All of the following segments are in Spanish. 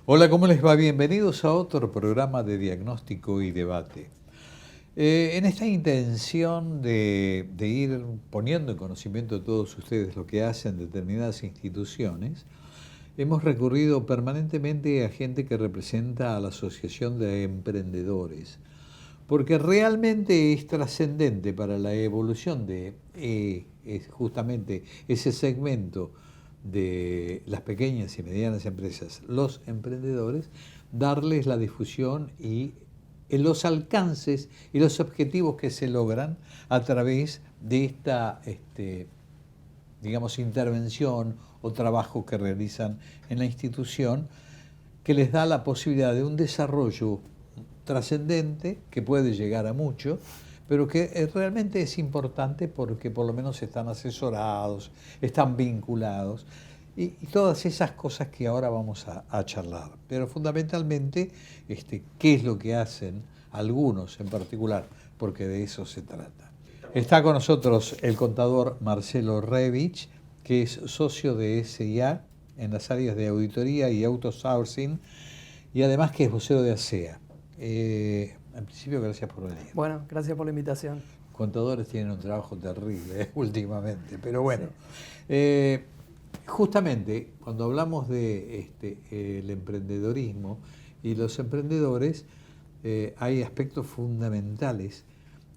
Hola, ¿cómo les va? Bienvenidos a otro programa de diagnóstico y debate. En esta intención de ir poniendo en conocimiento de todos ustedes lo que hacen determinadas instituciones, hemos recurrido permanentemente a gente que representa a la Asociación de Emprendedores, porque realmente es trascendente para la evolución de justamente ese segmento de las pequeñas y medianas empresas, los emprendedores, darles la difusión y los alcances y los objetivos que se logran a través de esta, digamos, intervención o trabajo que realizan en la institución, que les da la posibilidad de un desarrollo trascendente que puede llegar a mucho, pero que realmente es importante porque por lo menos están asesorados, están vinculados y todas esas cosas que ahora vamos a charlar. Pero fundamentalmente, ¿qué es lo que hacen algunos en particular? Porque de eso se trata. Está con nosotros el contador Marcelo Revich, que es socio de SIA en las áreas de auditoría y outsourcing, y además que es vocero de ASEA. En principio, gracias por venir. Bueno, gracias por la invitación. Contadores tienen un trabajo terrible últimamente, pero bueno. Sí. Justamente, cuando hablamos de el emprendedorismo y los emprendedores, hay aspectos fundamentales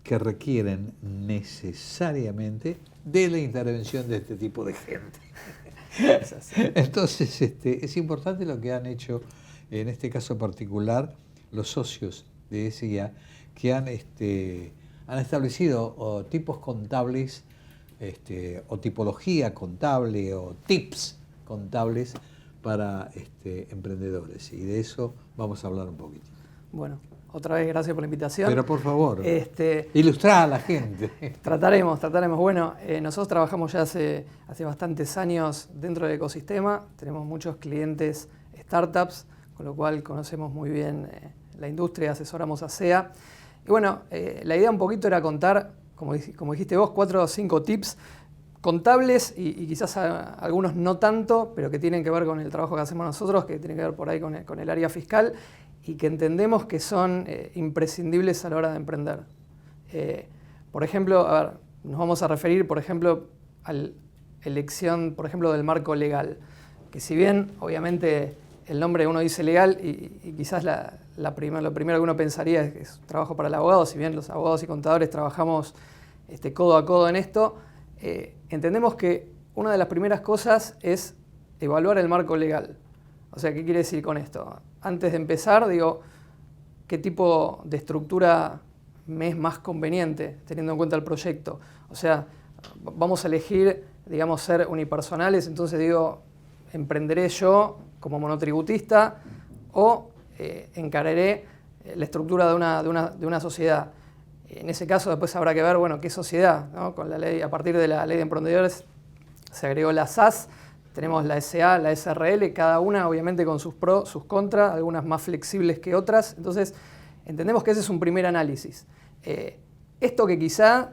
que requieren necesariamente de la intervención de este tipo de gente. Entonces, es importante lo que han hecho, en este caso particular, los socios de SIA, que han establecido tipos contables, o tipología contable, o tips contables para emprendedores. Y de eso vamos a hablar un poquito. Bueno, otra vez gracias por la invitación. Pero por favor, ilustrar a la gente. Trataremos. Bueno, nosotros trabajamos ya hace bastantes años dentro del ecosistema. Tenemos muchos clientes startups, con lo cual conocemos muy bien la industria, asesoramos a SEA. Y bueno, la idea un poquito era contar, como dijiste vos, 4 o 5 tips contables y quizás algunos no tanto, pero que tienen que ver con el trabajo que hacemos nosotros, que tienen que ver por ahí con el área fiscal y que entendemos que son imprescindibles a la hora de emprender. Por ejemplo, a ver, nos vamos a referir, por ejemplo, a la elección, por ejemplo, del marco legal, que si bien, obviamente, el nombre uno dice legal y quizás lo primero que uno pensaría es que es un trabajo para el abogado, si bien los abogados y contadores trabajamos codo a codo en esto, entendemos que una de las primeras cosas es evaluar el marco legal. O sea, ¿qué quiere decir con esto? Antes de empezar, digo, ¿qué tipo de estructura me es más conveniente teniendo en cuenta el proyecto? O sea, vamos a elegir, digamos, ser unipersonales, entonces digo, emprenderé yo como monotributista o encararé la estructura de una sociedad. En ese caso después habrá que ver, bueno, qué sociedad, ¿no? Con la ley, a partir de la ley de emprendedores se agregó la SAS, tenemos la SA, la SRL, cada una obviamente con sus pros, sus contras, algunas más flexibles que otras. Entonces entendemos que ese es un primer análisis. Esto que quizá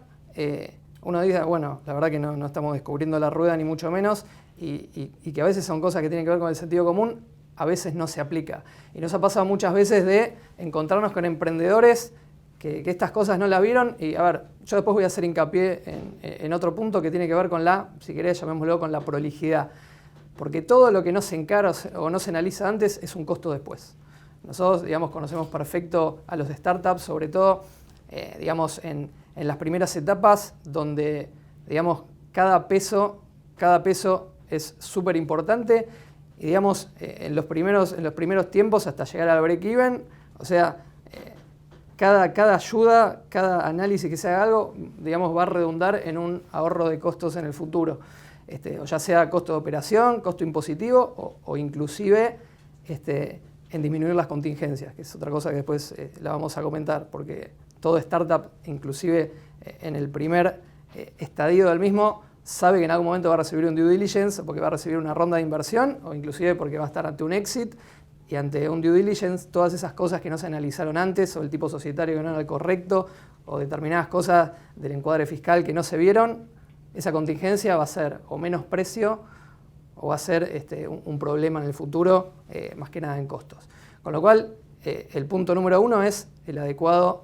uno diga, bueno, la verdad que no estamos descubriendo la rueda ni mucho menos, y que a veces son cosas que tienen que ver con el sentido común, a veces no se aplica. Y nos ha pasado muchas veces de encontrarnos con emprendedores que estas cosas no las vieron. Y a ver, yo después voy a hacer hincapié en otro punto que tiene que ver con si querés llamémoslo, con la prolijidad. Porque todo lo que no se encara o no se analiza antes es un costo después. Nosotros, digamos, conocemos perfecto a los startups, sobre todo, digamos, en las primeras etapas donde, digamos, cada peso es súper importante y, digamos, en los primeros tiempos hasta llegar al break-even, o sea, cada ayuda, cada análisis que se haga algo, digamos, va a redundar en un ahorro de costos en el futuro. O ya sea costo de operación, costo impositivo o inclusive en disminuir las contingencias, que es otra cosa que después la vamos a comentar, porque todo startup, inclusive en el primer estadio del mismo, sabe que en algún momento va a recibir un due diligence porque va a recibir una ronda de inversión o inclusive porque va a estar ante un exit, y ante un due diligence todas esas cosas que no se analizaron antes o el tipo societario que no era el correcto o determinadas cosas del encuadre fiscal que no se vieron, esa contingencia va a ser o menos precio o va a ser un problema en el futuro, más que nada en costos. Con lo cual, el punto número 1 es el adecuado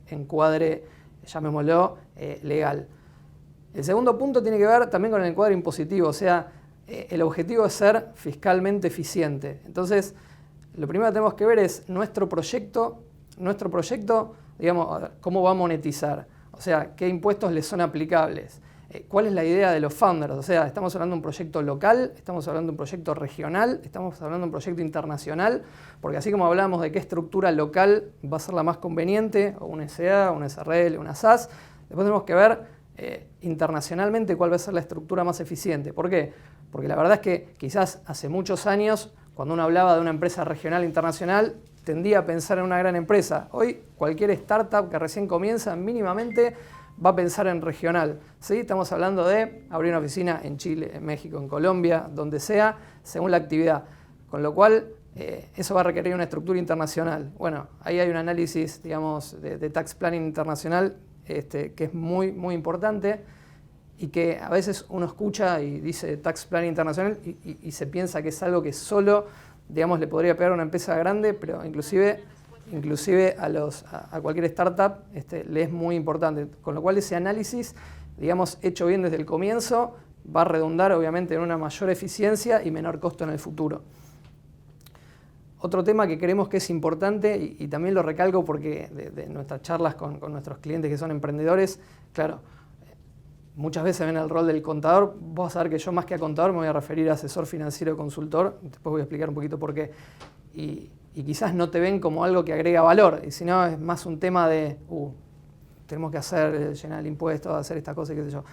encuadre, llamémoslo, legal. El segundo punto tiene que ver también con el encuadre impositivo, o sea, el objetivo es ser fiscalmente eficiente. Entonces, lo primero que tenemos que ver es nuestro proyecto, digamos, cómo va a monetizar, o sea, qué impuestos le son aplicables, cuál es la idea de los founders, o sea, estamos hablando de un proyecto local, estamos hablando de un proyecto regional, estamos hablando de un proyecto internacional, porque así como hablamos de qué estructura local va a ser la más conveniente, o una SA, una SRL, una SAS, después tenemos que ver internacionalmente cuál va a ser la estructura más eficiente. ¿Por qué? Porque la verdad es que quizás hace muchos años, cuando uno hablaba de una empresa regional internacional, tendía a pensar en una gran empresa. Hoy cualquier startup que recién comienza mínimamente va a pensar en regional. ¿Sí? Estamos hablando de abrir una oficina en Chile, en México, en Colombia, donde sea, según la actividad. Con lo cual, eso va a requerir una estructura internacional. Bueno, ahí hay un análisis, digamos, de tax planning internacional que es muy, muy importante y que a veces uno escucha y dice tax planning internacional y se piensa que es algo que solo, digamos, le podría pegar a una empresa grande, pero inclusive a cualquier startup le es muy importante. Con lo cual ese análisis, digamos, hecho bien desde el comienzo, va a redundar obviamente en una mayor eficiencia y menor costo en el futuro. Otro tema que creemos que es importante, y también lo recalco porque de nuestras charlas con nuestros clientes que son emprendedores, claro, muchas veces ven el rol del contador. Vos vas a ver que yo más que a contador me voy a referir a asesor financiero y consultor, después voy a explicar un poquito por qué. Y quizás no te ven como algo que agrega valor, y si no es más un tema de, tenemos que hacer, llenar el impuesto, hacer esta cosa y qué sé yo.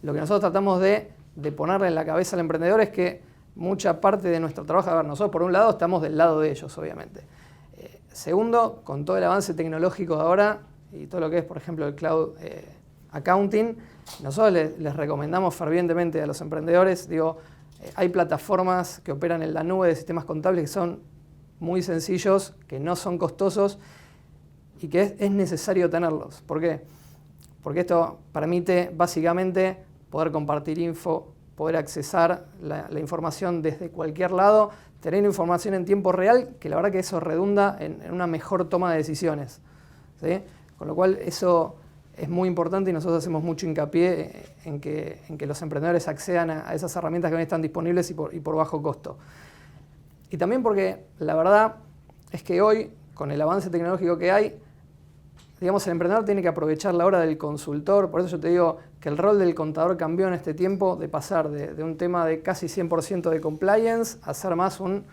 Lo que nosotros tratamos de ponerle en la cabeza al emprendedor es que mucha parte de nuestro trabajo, a ver, nosotros por un lado estamos del lado de ellos, obviamente. Segundo, con todo el avance tecnológico de ahora y todo lo que es, por ejemplo, el cloud accounting, nosotros les recomendamos fervientemente a los emprendedores, hay plataformas que operan en la nube de sistemas contables que son muy sencillos, que no son costosos y que es necesario tenerlos. ¿Por qué? Porque esto permite básicamente poder compartir info, poder accesar la información desde cualquier lado, tener información en tiempo real, que la verdad que eso redunda en una mejor toma de decisiones, ¿sí? Con lo cual eso es muy importante y nosotros hacemos mucho hincapié en que los emprendedores accedan a esas herramientas que hoy están disponibles y por bajo costo. Y también porque la verdad es que hoy, con el avance tecnológico que hay, digamos, el emprendedor tiene que aprovechar la hora del consultor. Por eso yo te digo que el rol del contador cambió en este tiempo de pasar de un tema de casi 100% de compliance a ser más un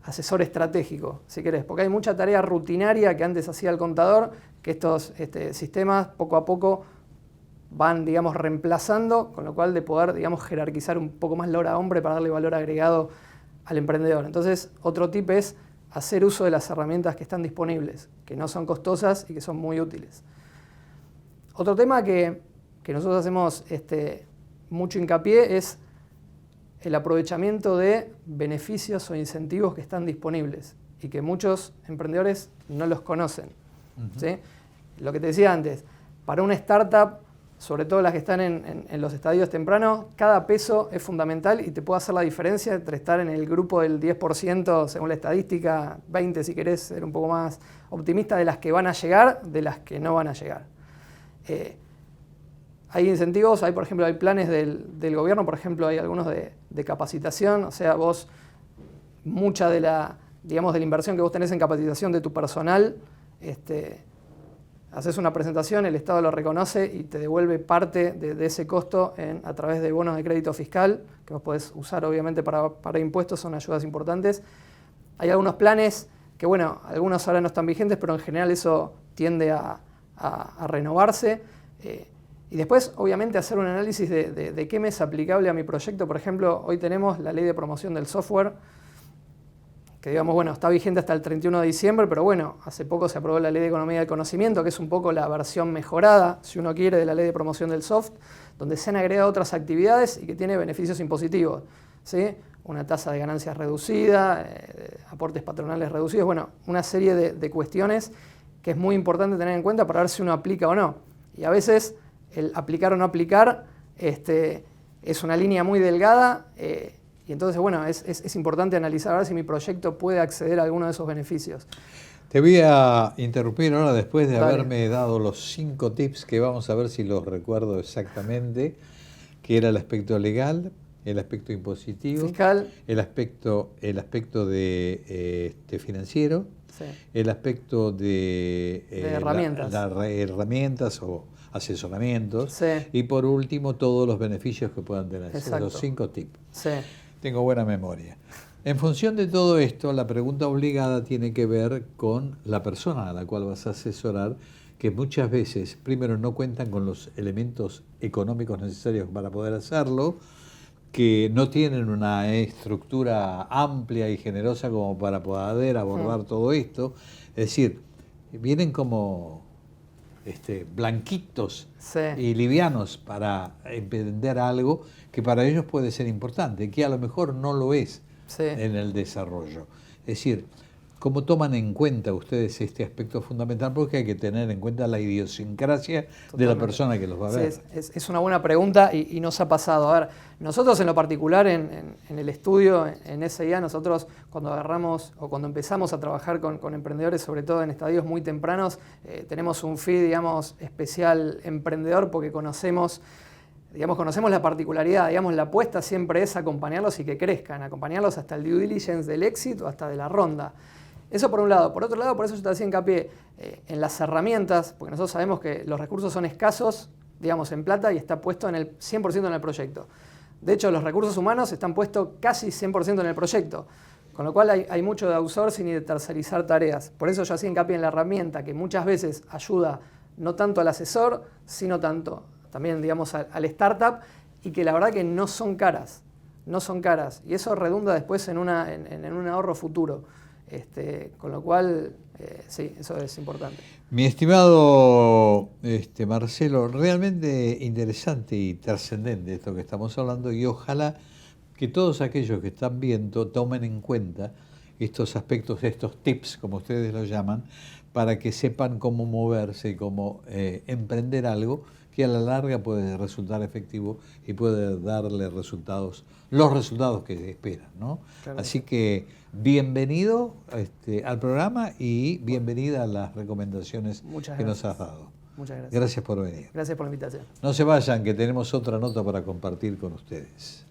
asesor estratégico, si querés. Porque hay mucha tarea rutinaria que antes hacía el contador, que estos sistemas poco a poco van, digamos, reemplazando, con lo cual de poder, digamos, jerarquizar un poco más la hora hombre para darle valor agregado al emprendedor. Entonces, otro tip es hacer uso de las herramientas que están disponibles, que no son costosas y que son muy útiles. Otro tema que nosotros hacemos mucho hincapié es el aprovechamiento de beneficios o incentivos que están disponibles y que muchos emprendedores no los conocen. ¿Sí? Lo que te decía antes, para una startup, sobre todo las que están en los estadios tempranos, cada peso es fundamental y te puede hacer la diferencia entre estar en el grupo del 10% según la estadística, 20% si querés ser un poco más optimista, de las que van a llegar, de las que no van a llegar. Hay incentivos, por ejemplo, hay planes del gobierno, por ejemplo, hay algunos de capacitación, o sea, vos, mucha de la inversión que vos tenés en capacitación de tu personal, haces una presentación, el Estado lo reconoce y te devuelve parte de ese costo a través de bonos de crédito fiscal, que vos podés usar obviamente para impuestos, son ayudas importantes. Hay algunos planes que, bueno, algunos ahora no están vigentes, pero en general eso tiende a renovarse. Y después, obviamente, hacer un análisis de qué me es aplicable a mi proyecto. Por ejemplo, hoy tenemos la Ley de Promoción del Software, que digamos, bueno, está vigente hasta el 31 de diciembre, pero bueno, hace poco se aprobó la Ley de Economía del Conocimiento, que es un poco la versión mejorada, si uno quiere, de la Ley de Promoción del Soft, donde se han agregado otras actividades y que tiene beneficios impositivos, ¿sí? Una tasa de ganancias reducida, aportes patronales reducidos, bueno, una serie de cuestiones que es muy importante tener en cuenta para ver si uno aplica o no. Y a veces el aplicar o no aplicar es una línea muy delgada Y entonces, bueno, es importante analizar a ver si mi proyecto puede acceder a alguno de esos beneficios. Te voy a interrumpir ahora después de Dale. haberme dado los 5 tips que vamos a ver si los recuerdo exactamente, que era el aspecto legal, el aspecto impositivo, Fiscal. el aspecto de financiero, Sí. el aspecto de herramientas. Herramientas o asesoramientos, Sí. y por último todos los beneficios que puedan tener. Exacto. Los 5 tips. Sí. Tengo buena memoria. En función de todo esto, la pregunta obligada tiene que ver con la persona a la cual vas a asesorar, que muchas veces, primero, no cuentan con los elementos económicos necesarios para poder hacerlo, que no tienen una estructura amplia y generosa como para poder abordar todo esto. Es decir, vienen como blanquitos Sí. y livianos para emprender algo que para ellos puede ser importante, que a lo mejor no lo es en el desarrollo. Es decir, ¿cómo toman en cuenta ustedes este aspecto fundamental? Porque hay que tener en cuenta la idiosincrasia de la persona que los va a ver. Sí, es una buena pregunta y nos ha pasado. A ver, nosotros en lo particular en el estudio, en SIA, nosotros cuando agarramos o cuando empezamos a trabajar con emprendedores, sobre todo en estadios muy tempranos, tenemos un feed, digamos, especial emprendedor porque conocemos la particularidad, la apuesta siempre es acompañarlos y que crezcan, acompañarlos hasta el due diligence del éxito, hasta de la ronda. Eso por un lado. Por otro lado, por eso yo te hacía hincapié en las herramientas, porque nosotros sabemos que los recursos son escasos, en plata, y está puesto en el 100% en el proyecto. De hecho, los recursos humanos están puestos casi 100% en el proyecto, con lo cual hay mucho de outsourcing y de tercerizar tareas. Por eso yo hacía hincapié en la herramienta que muchas veces ayuda no tanto al asesor, sino tanto también, al startup, y que la verdad que no son caras. No son caras. Y eso redunda después en un ahorro futuro. Con lo cual, sí, eso es importante. Mi estimado Marcelo, realmente interesante y trascendente esto que estamos hablando, y ojalá que todos aquellos que están viendo tomen en cuenta estos aspectos, estos tips, como ustedes lo llaman, para que sepan cómo moverse y cómo emprender algo que a la larga puede resultar efectivo y puede darle los resultados que se esperan, ¿no? Claro. Así que bienvenido al programa y bienvenida a las recomendaciones que nos has dado. Muchas gracias. Gracias por venir. Gracias por la invitación. No se vayan, que tenemos otra nota para compartir con ustedes.